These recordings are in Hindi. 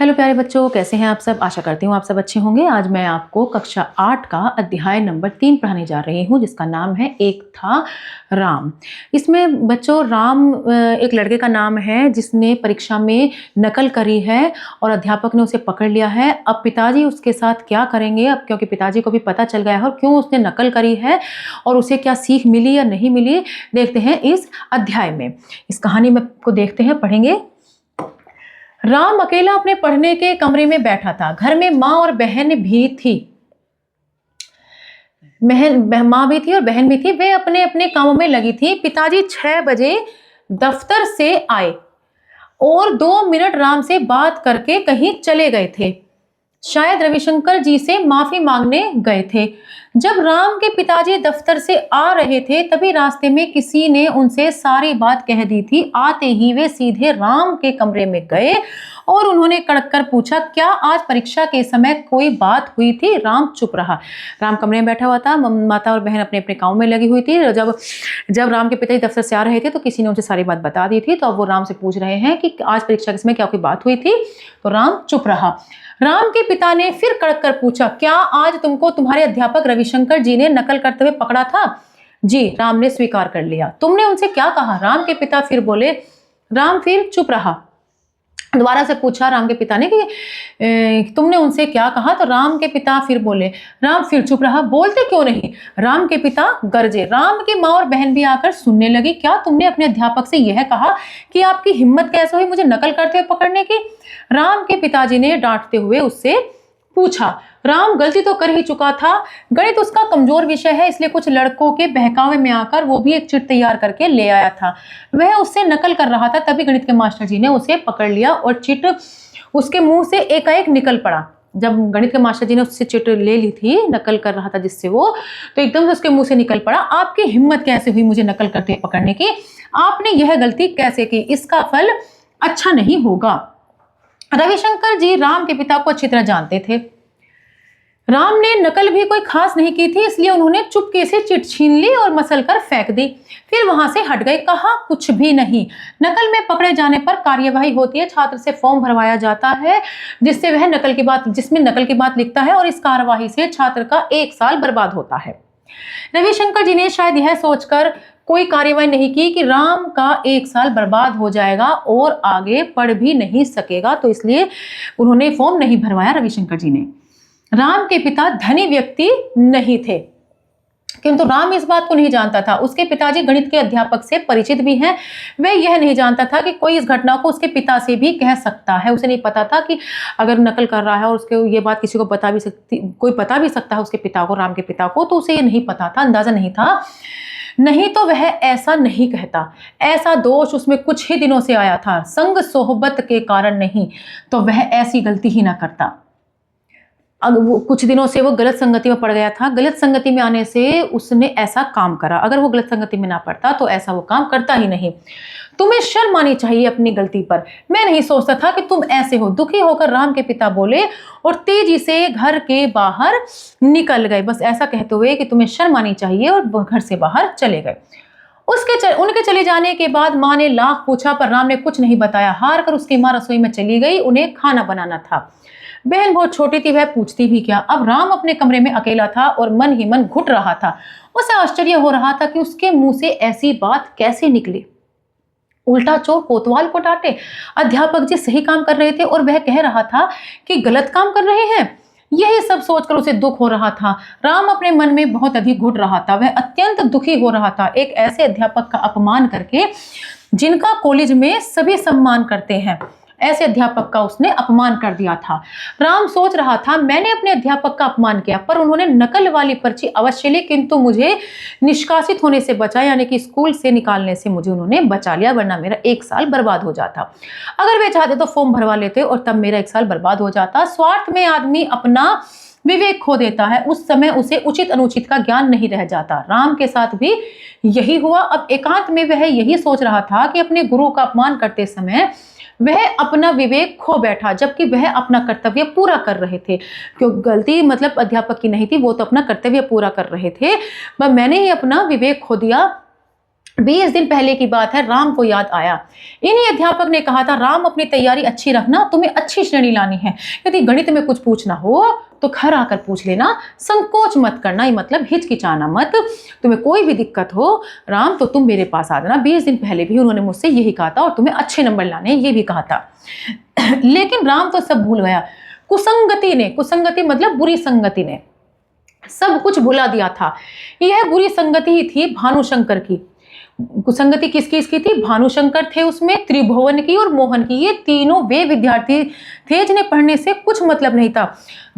हेलो प्यारे बच्चों, कैसे हैं आप सब। आशा करती हूँ आप सब अच्छे होंगे। आज मैं आपको कक्षा 8 का अध्याय नंबर 3 पढ़ाने जा रही हूँ, जिसका नाम है एक था राम। इसमें बच्चों राम एक लड़के का नाम है जिसने परीक्षा में नकल करी है और अध्यापक ने उसे पकड़ लिया है। अब पिताजी उसके साथ क्या करेंगे, अब क्योंकि पिताजी को भी पता चल गया है और क्यों उसने नकल करी है और उसे क्या सीख मिली या नहीं मिली, देखते हैं इस अध्याय में। इस कहानी में को देखते हैं, पढ़ेंगे। राम अकेला अपने पढ़ने के कमरे में बैठा था। घर में माँ और बहन भी थी। माँ भी थी और बहन भी थी। वे अपने अपने कामों में लगी थी। पिताजी 6 बजे दफ्तर से आए और 2 मिनट राम से बात करके कहीं चले गए थे। शायद रविशंकर जी से माफी मांगने गए थे। जब राम के पिताजी दफ्तर से आ रहे थे तभी रास्ते में किसी ने उनसे सारी बात कह दी थी। आते ही वे सीधे राम के कमरे में गए और उन्होंने कड़क कर पूछा, क्या आज परीक्षा के समय कोई बात हुई थी। राम चुप रहा। राम कमरे में बैठा हुआ था। माता और बहन अपने अपने काम में लगी हुई थी। जब राम के पिताजी दफ्तर से आ रहे थे तो किसी ने उनसे सारी बात बता दी थी। तो अब वो राम से पूछ रहे हैं कि आज परीक्षा के समय क्या कोई बात हुई थी। तो राम चुप रहा। राम के पिता ने फिर कड़क कर पूछा, क्या आज तुमको तुम्हारे अध्यापक रविशंकर जी ने नकल करते हुए पकड़ा था। जी, राम ने स्वीकार कर लिया। तुमने उनसे क्या कहा। राम के पिता फिर बोले। राम फिर चुप रहा। दोबारा से पूछा राम के पिता ने कि तुमने उनसे क्या कहा। तो राम के पिता फिर बोले। राम फिर चुप रहा। बोलते क्यों नहीं। राम के पिता गरजे। राम की माँ और बहन भी आकर सुनने लगी। क्या तुमने अपने अध्यापक से यह कहा कि आपकी हिम्मत कैसे हुई मुझे नकल करते हुए पकड़ने की। राम के पिताजी ने डांटते हुए उससे पूछा। राम गलती तो कर ही चुका था। गणित उसका कमजोर विषय है, इसलिए कुछ लड़कों के बहकावे में आकर वो भी एक चिट तैयार करके ले आया था। वह उससे नकल कर रहा था, तभी गणित के मास्टर जी ने उसे पकड़ लिया और चिट उसके मुंह से एकाएक निकल पड़ा। जब गणित के मास्टर जी ने उससे चिट ले ली थी, नकल कर रहा था जिससे वो, तो एकदम से उसके मुंह से निकल पड़ा, आपकी हिम्मत कैसे हुई मुझे नकल करते पकड़ने की। आपने यह गलती कैसे की, इसका फल अच्छा नहीं होगा। रविशंकर जी राम के पिता को अच्छी तरह जानते थे। राम ने नकल भी कोई खास नहीं की थी, इसलिए उन्होंने चुपके से चिट छीन ली और मसल कर फेंक दी। फिर वहां से हट गए। कहा, कुछ भी नहीं। नकल में पकड़े जाने पर कार्यवाही होती है। छात्र से फॉर्म भरवाया जाता है जिसमें नकल की बात लिखता है और इस कार्यवाही से छात्र का 1 साल बर्बाद होता है। रविशंकर जी ने शायद यह सोचकर कोई कार्यवाही नहीं की कि राम का 1 साल बर्बाद हो जाएगा और आगे पढ़ भी नहीं सकेगा, तो इसलिए उन्होंने फॉर्म नहीं भरवाया रविशंकर जी ने। राम के पिता धनी व्यक्ति नहीं थे, किंतु राम इस बात को नहीं जानता था। उसके पिताजी गणित के अध्यापक से परिचित भी हैं। वह यह नहीं जानता था कि कोई इस घटना को उसके पिता से भी कह सकता है। उसे नहीं पता था कि अगर नकल कर रहा है और उसके ये बात किसी को कोई बता भी सकता है उसके पिता को, राम के पिता को, तो उसे ये नहीं पता था, अंदाजा नहीं था। नहीं तो वह ऐसा नहीं कहता। ऐसा दोष उसमें कुछ ही दिनों से आया था, संग सोहबत के कारण नहीं, तो वह ऐसी गलती ही ना करता। वो कुछ दिनों से वो गलत संगति में पड़ गया था। गलत संगति में आने से उसने ऐसा काम करा। अगर वो गलत संगति में ना पड़ता तो ऐसा वो काम करता ही नहीं। तुम्हें शर्म आनी चाहिए अपनी गलती पर। मैं नहीं सोचता था कि तुम ऐसे हो। दुखी होकर राम के पिता बोले और तेजी से घर के बाहर निकल गए। बस ऐसा कहते हुए कि तुम्हें शर्म आनी चाहिए, और वह घर से बाहर चले गए। उनके चले जाने के बाद माँ ने लाख पूछा पर राम ने कुछ नहीं बताया। हार कर उसकी माँ रसोई में चली गई। उन्हें खाना बनाना था। बहन बहुत छोटी थी, वह पूछती भी क्या। अब राम अपने कमरे में अकेला था और मन ही मन घुट रहा था। उसे आश्चर्य हो रहा था कि उसके मुंह से ऐसी बात कैसे निकली। उल्टा चोर कोतवाल को डांटे। अध्यापक जी सही काम कर रहे थे और वह कह रहा था कि गलत काम कर रहे हैं। यही सब सोचकर उसे दुख हो रहा था। राम अपने मन में बहुत अधिक घुट रहा था। वह अत्यंत दुखी हो रहा था, एक ऐसे अध्यापक का अपमान करके जिनका कॉलेज में सभी सम्मान करते हैं। ऐसे अध्यापक का उसने अपमान कर दिया था। राम सोच रहा था, मैंने अपने अध्यापक का अपमान किया पर उन्होंने नकल वाली पर्ची अवश्य ली, किंतु मुझे निष्कासित होने से बचा, यानी कि स्कूल से निकालने से मुझे उन्होंने बचा लिया, वरना मेरा 1 साल बर्बाद हो जाता। अगर वे चाहते तो फॉर्म भरवा लेते और तब मेरा 1 साल बर्बाद हो जाता। स्वार्थ में आदमी अपना विवेक खो देता है, उस समय उसे उचित अनुचित का ज्ञान नहीं रह जाता। राम के साथ भी यही हुआ। अब एकांत में वह यही सोच रहा था कि अपने गुरु का अपमान करते समय वह अपना विवेक खो बैठा, जबकि वह अपना कर्तव्य पूरा कर रहे थे। क्यों गलती मतलब अध्यापक की नहीं थी, वो तो अपना कर्तव्य पूरा कर रहे थे, पर मैंने ही अपना विवेक खो दिया। 20 दिन पहले की बात है, राम को याद आया। इन्हीं अध्यापक ने कहा था, राम अपनी तैयारी अच्छी रखना, तुम्हें अच्छी श्रेणी लानी है। यदि गणित में कुछ पूछना हो तो घर आकर पूछ लेना, संकोच मत करना, ये मतलब हिचकिचाना मत। तुम्हें कोई भी दिक्कत हो राम तो तुम मेरे पास आ जाना। 20 दिन पहले भी उन्होंने मुझसे यही कहा था और तुम्हें अच्छे नंबर लाने ये भी कहा था। लेकिन राम तो सब भूल गया। कुसंगति मतलब बुरी संगति ने सब कुछ भुला दिया था। यह बुरी संगति ही थी भानुशंकर की। कुसंगति किसकी थी? भानुशंकर थे उसमें, त्रिभुवन की और मोहन की। ये तीनों वे विद्यार्थी थे जिन्हें पढ़ने से कुछ मतलब नहीं था।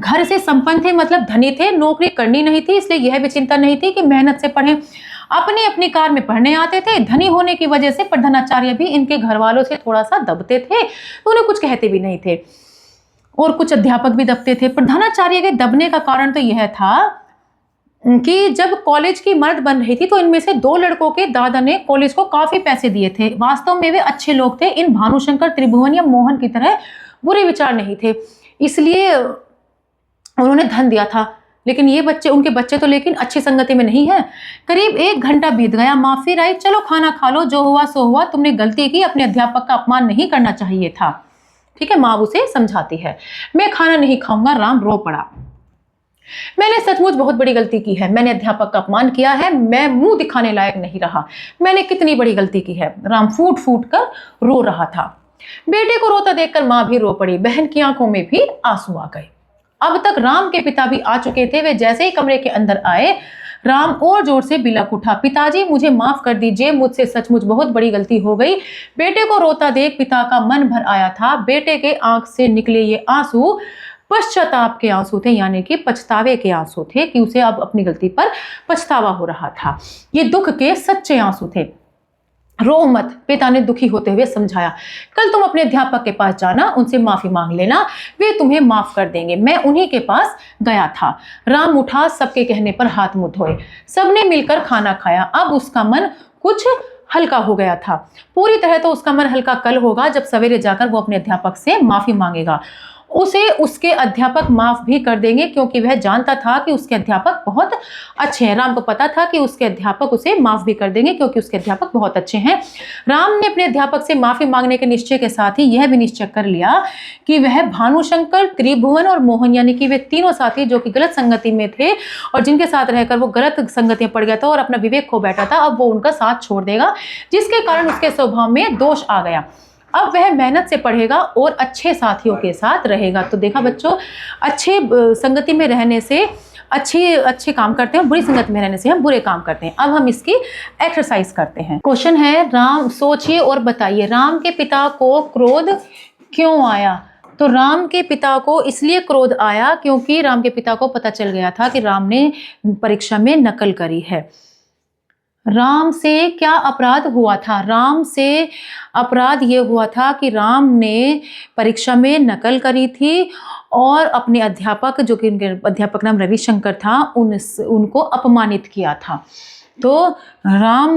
घर से संपन्न थे मतलब धनी थे, नौकरी करनी नहीं थी, इसलिए यह भी चिंता नहीं थी कि मेहनत से पढ़ें। अपनी अपनी कार में पढ़ने आते थे। धनी होने की वजह से प्रधानाचार्य भी इनके घर वालों से थोड़ा सा दबते थे, तो उन्हें कुछ कहते भी नहीं थे। और कुछ अध्यापक भी दबते थे। प्रधानाचार्य के दबने का कारण तो यह था कि जब कॉलेज की मर्द बन रही थी तो इनमें से 2 लड़कों के दादा ने कॉलेज को काफी पैसे दिए थे। वास्तव में वे अच्छे लोग थे, इन भानुशंकर, त्रिभुवन या मोहन की तरह बुरे विचार नहीं थे, इसलिए उन्होंने धन दिया था। लेकिन ये बच्चे, उनके बच्चे तो लेकिन अच्छी संगति में नहीं है। करीब 1 घंटा बीत गया, माँ फिर आई। चलो खाना खा लो, जो हुआ सो हुआ, तुमने गलती की, अपने अध्यापक का अपमान नहीं करना चाहिए था। ठीक है, माँ उसे समझाती है। मैं खाना नहीं खाऊंगा, राम रो पड़ा। मैंने सचमुच बहुत बड़ी गलती की है, मैंने अध्यापक का अपमान किया है, मैं मुंह दिखाने लायक नहीं रहा। मैंने कितनी बड़ी गलती की है। राम फूट फूट कर रो रहा था। बेटे को रोता देखकर माँ भी रो पड़ी। बहन की आंखों में भी आंसू आ गए। अब तक राम के पिता भी आ चुके थे। वे जैसे ही कमरे के अंदर आए, राम और जोर से बिलख उठा। पिताजी मुझे माफ कर दीजिए, मुझसे सचमुच बहुत बड़ी गलती हो गई। बेटे को रोता देख पिता का मन भर आया था। बेटे के आंख से निकले ये आंसू पश्चाताप के आंसू थे, यानी कि पछतावे के आंसू थे कि उसे अब अपनी गलती पर पछतावा हो रहा था। ये दुख के सच्चे आंसू थे। रो मत, पिता ने दुखी होते हुए समझाया। कल तुम अपने अध्यापक के पास जाना, उनसे माफी मांग लेना, वे तुम्हें माफ कर देंगे। मैं उन्हीं के पास गया था। राम उठा, सबके कहने पर हाथ मुंह धोए। सबने मिलकर खाना खाया। अब उसका मन कुछ हल्का हो गया था। पूरी तरह तो उसका मन हल्का कल होगा, जब सवेरे जाकर वो अपने अध्यापक से माफी मांगेगा। उसे उसके अध्यापक माफ भी कर देंगे, क्योंकि वह जानता था कि उसके अध्यापक बहुत अच्छे हैं। राम को पता था कि उसके अध्यापक उसे माफ भी कर देंगे, क्योंकि उसके अध्यापक बहुत अच्छे हैं। राम ने अपने अध्यापक से माफी मांगने के निश्चय के साथ ही यह भी निश्चय कर लिया कि वह भानुशंकर, त्रिभुवन और मोहन, यानी कि वे तीनों साथी जो कि गलत संगति में थे और जिनके साथ रहकर वो गलत संगतियां पड़ गया था और अपना विवेक खो बैठा था, अब वो उनका साथ छोड़ देगा, जिसके कारण उसके स्वभाव में दोष आ गया। अब वह मेहनत से पढ़ेगा और अच्छे साथियों के साथ रहेगा। तो देखा बच्चों, अच्छे संगति में रहने से अच्छे काम करते हैं, बुरी संगति में रहने से हम बुरे काम करते हैं। अब हम इसकी एक्सरसाइज करते हैं। क्वेश्चन है, राम सोचिए और बताइए, राम के पिता को क्रोध क्यों आया? तो राम के पिता को इसलिए क्रोध आया क्योंकि राम के पिता को पता चल गया था कि राम ने परीक्षा में नकल करी है। राम से क्या अपराध हुआ था? राम से अपराध ये हुआ था कि राम ने परीक्षा में नकल करी थी और अपने अध्यापक, जो कि उनके अध्यापक नाम रविशंकर था, उनको अपमानित किया था। तो राम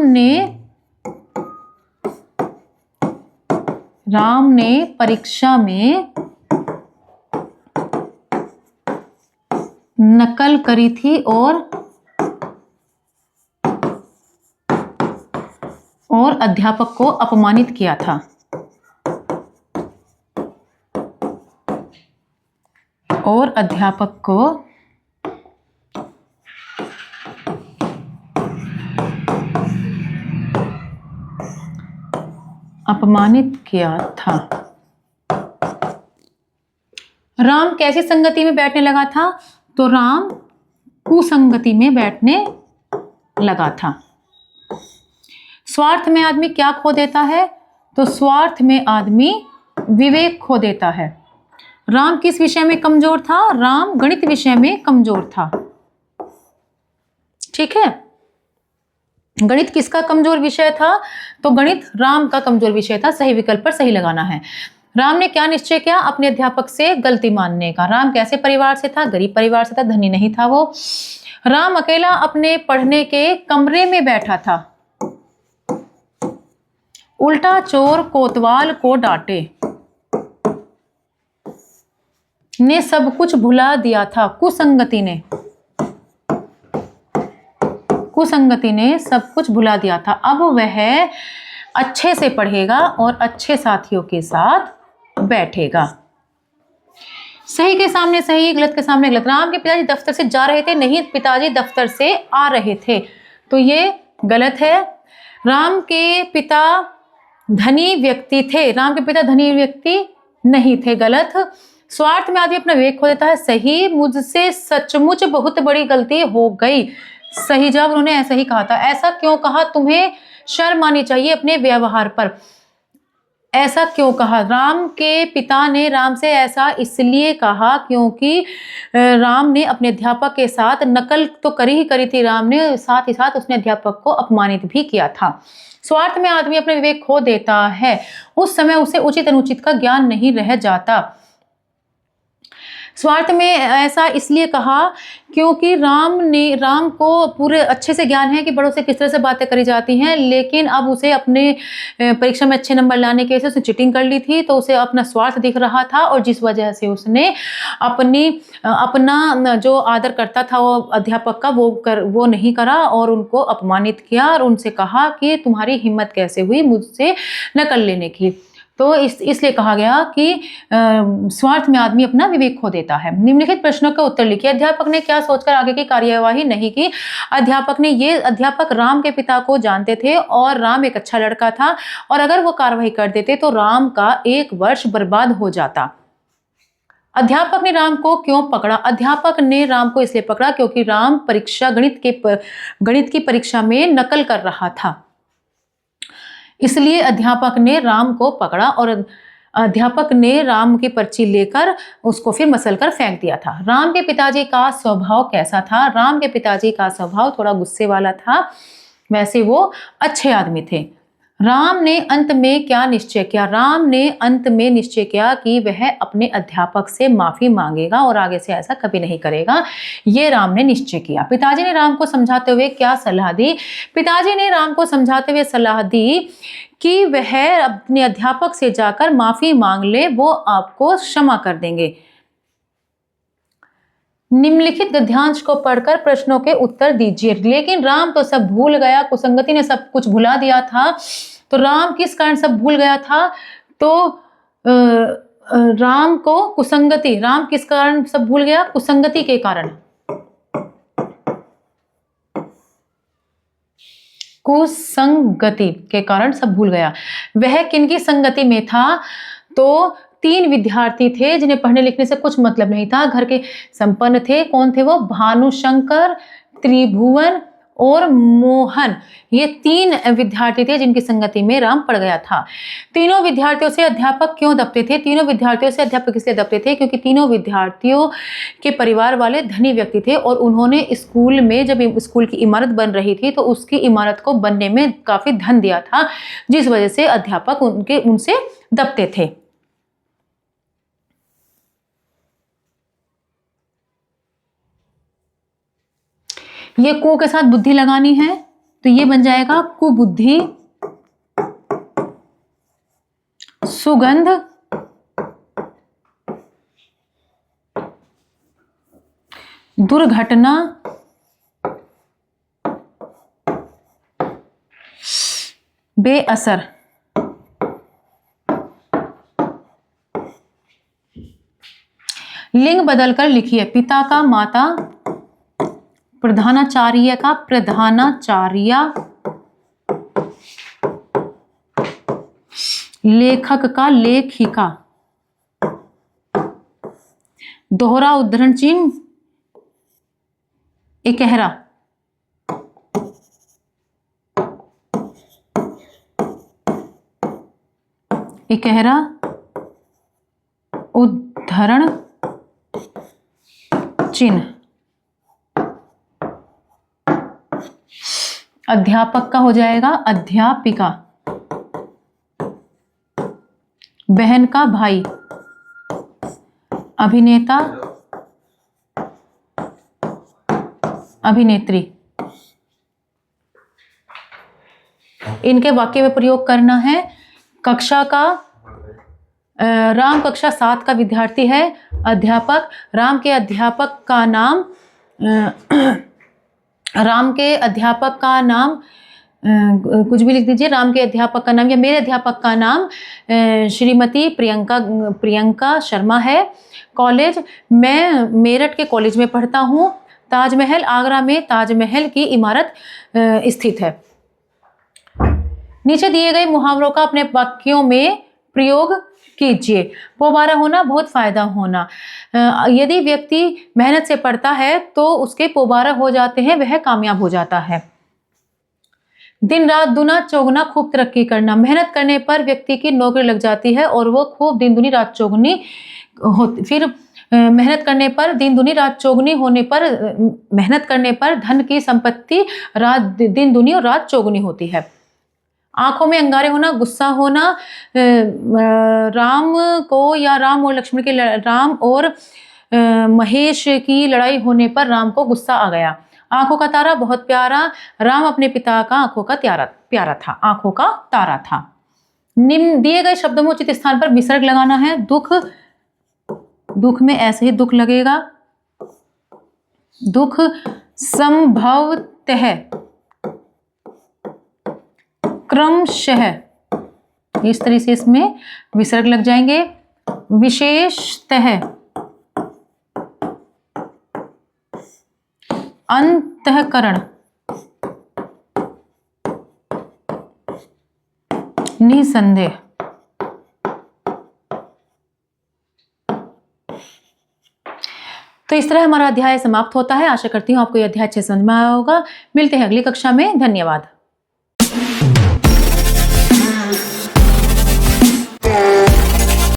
ने परीक्षा में नकल करी थी और अध्यापक को अपमानित किया था। और अध्यापक को अपमानित किया था। राम कैसी संगति में बैठने लगा था? तो राम कुसंगति में बैठने लगा था। स्वार्थ में आदमी क्या खो देता है? तो स्वार्थ में आदमी विवेक खो देता है। राम किस विषय में कमजोर था? राम गणित विषय में कमजोर था। ठीक है, गणित किसका कमजोर विषय था? तो गणित राम का कमजोर विषय था। सही विकल्प पर सही लगाना है। राम ने क्या निश्चय किया? अपने अध्यापक से गलती मानने का। राम कैसे परिवार से था? गरीब परिवार से था, धनी नहीं था वो। राम अकेला अपने पढ़ने के कमरे में बैठा था। उल्टा चोर कोतवाल को डांटे ने सब कुछ भुला दिया था। कुसंगति कुसंगति ने सब कुछ भुला दिया था। अब वह अच्छे से पढ़ेगा और अच्छे साथियों के साथ बैठेगा। सही के सामने सही, गलत के सामने गलत। राम के पिताजी दफ्तर से जा रहे थे, नहीं पिताजी दफ्तर से आ रहे थे, तो ये गलत है। राम के पिता धनी व्यक्ति थे, राम के पिता धनी व्यक्ति नहीं थे, गलत। स्वार्थ में आदमी अपना विवेक खो देता है, सही। मुझसे सचमुच बहुत बड़ी गलती हो गई, सही। जब उन्होंने ऐसा ही कहा था। ऐसा क्यों कहा? तुम्हें शर्म आनी चाहिए अपने व्यवहार पर। ऐसा क्यों कहा? राम के पिता ने राम से ऐसा इसलिए कहा क्योंकि राम ने अपने अध्यापक के साथ नकल तो करी ही करी थी राम ने, साथ ही साथ उसने अध्यापक को अपमानित भी किया था। स्वार्थ में आदमी अपने विवेक खो देता है, उस समय उसे उचित अनुचित का ज्ञान नहीं रह जाता। स्वार्थ में ऐसा इसलिए कहा क्योंकि राम को पूरे अच्छे से ज्ञान है कि बड़ों से किस तरह से बातें करी जाती हैं, लेकिन अब उसे अपने परीक्षा में अच्छे नंबर लाने की वजह से उसने चीटिंग कर ली थी, तो उसे अपना स्वार्थ दिख रहा था और जिस वजह से उसने अपना जो आदर करता था वो अध्यापक का वो नहीं करा और उनको अपमानित किया और उनसे कहा कि तुम्हारी हिम्मत कैसे हुई मुझसे नकल लेने की। तो इसलिए कहा गया कि स्वार्थ में आदमी अपना विवेक खो देता है। निम्नलिखित प्रश्नों का उत्तर लिखिए। अध्यापक ने क्या सोचकर आगे की कार्यवाही नहीं की? अध्यापक राम के पिता को जानते थे और राम एक अच्छा लड़का था और अगर वो कार्रवाई कर देते तो राम का 1 वर्ष बर्बाद हो जाता। अध्यापक ने राम को क्यों पकड़ा? अध्यापक ने राम को इसलिए पकड़ा क्योंकि राम गणित की परीक्षा में नकल कर रहा था, इसलिए अध्यापक ने राम को पकड़ा और अध्यापक ने राम की पर्ची लेकर उसको फिर मसल कर फेंक दिया था। राम के पिताजी का स्वभाव कैसा था? राम के पिताजी का स्वभाव थोड़ा गुस्से वाला था, वैसे वो अच्छे आदमी थे। राम ने अंत में क्या निश्चय किया? राम ने अंत में निश्चय किया कि वह अपने अध्यापक से माफी मांगेगा और आगे से ऐसा कभी नहीं करेगा, ये राम ने निश्चय किया। पिताजी ने राम को समझाते हुए क्या सलाह दी? पिताजी ने राम को समझाते हुए सलाह दी कि वह अपने अध्यापक से जाकर माफी मांग ले, वो आपको क्षमा कर देंगे। निम्नलिखित गद्यांश को पढ़कर प्रश्नों के उत्तर दीजिए। लेकिन राम तो सब भूल गया, कुसंगति ने सब कुछ भुला दिया था। तो राम किस कारण सब भूल गया था? तो राम किस कारण सब भूल गया? कुसंगति के कारण। कुसंगति के कारण सब भूल गया। वह किनकी संगति में था? तो 3 विद्यार्थी थे जिन्हें पढ़ने लिखने से कुछ मतलब नहीं था, घर के संपन्न थे। कौन थे वो? भानुशंकर, त्रिभुवन और मोहन। ये 3 विद्यार्थी थे जिनकी संगति में राम पड़ गया था। तीनों विद्यार्थियों से अध्यापक क्यों दबते थे? तीनों विद्यार्थियों से अध्यापक इसलिए दबते थे क्योंकि तीनों विद्यार्थियों के परिवार वाले धनी व्यक्ति थे और उन्होंने स्कूल में जब स्कूल की इमारत बन रही थी तो उसकी इमारत को बनने में काफी धन दिया था, जिस वजह से अध्यापक उनसे दबते थे। ये कु के साथ बुद्धि लगानी है तो ये बन जाएगा कुबुद्धि, सुगंध, दुर्घटना, बेअसर। लिंग बदलकर लिखिए। पिता का माता, प्रधानाचार्य का प्रधानाचार्या, लेखक का लेखिका। दोहरा उद्धरण चिन्ह, इकहरा। इकहरा उद्धरण चिन्ह। अध्यापक का हो जाएगा अध्यापिका। बहन का भाई। अभिनेता, अभिनेत्री। इनके वाक्य में प्रयोग करना है। कक्षा का, राम कक्षा 7 का विद्यार्थी है। अध्यापक, राम के अध्यापक का नाम राम के अध्यापक का नाम कुछ भी लिख दीजिए। राम के अध्यापक का नाम या मेरे अध्यापक का नाम श्रीमती प्रियंका शर्मा है। कॉलेज, मैं मेरठ के कॉलेज में पढ़ता हूँ। ताजमहल, आगरा में ताजमहल की इमारत स्थित है। नीचे दिए गए मुहावरों का अपने वाक्यों में प्रयोग कीजिए। पोबारा होना, बहुत फायदा होना। यदि व्यक्ति मेहनत से पढ़ता है तो उसके पोबारा हो जाते हैं, वह कामयाब हो जाता है। दिन रात दूना चौगुना, खूब तरक्की करना। मेहनत करने पर व्यक्ति की नौकरी लग जाती है और वो खूब दिन दुनी रात चौगुनी होती। फिर मेहनत करने पर दिन दुनी रात चौगुनी होने पर मेहनत करने पर धन की संपत्ति दिन दुनी और रात चौगुनी होती है। आंखों में अंगारे होना, गुस्सा होना। राम को या राम और लक्ष्मण के राम और महेश की लड़ाई होने पर राम को गुस्सा आ गया। आंखों का तारा, बहुत प्यारा। राम अपने पिता का आंखों का प्यारा था, आंखों का तारा था। निम्न दिए गए शब्दों में उचित स्थान पर विसर्ग लगाना है। दुख, दुख में ऐसे ही दुख लगेगा। दुख संभवतः, क्रमशः, इस तरह से इसमें विसर्ग लग जाएंगे। विशेषतः, अंतःकरण, निसंदेह। तो इस तरह हमारा अध्याय समाप्त होता है। आशा करती हूँ आपको यह अध्याय अच्छे समझ में आया होगा। मिलते हैं अगली कक्षा में। धन्यवाद।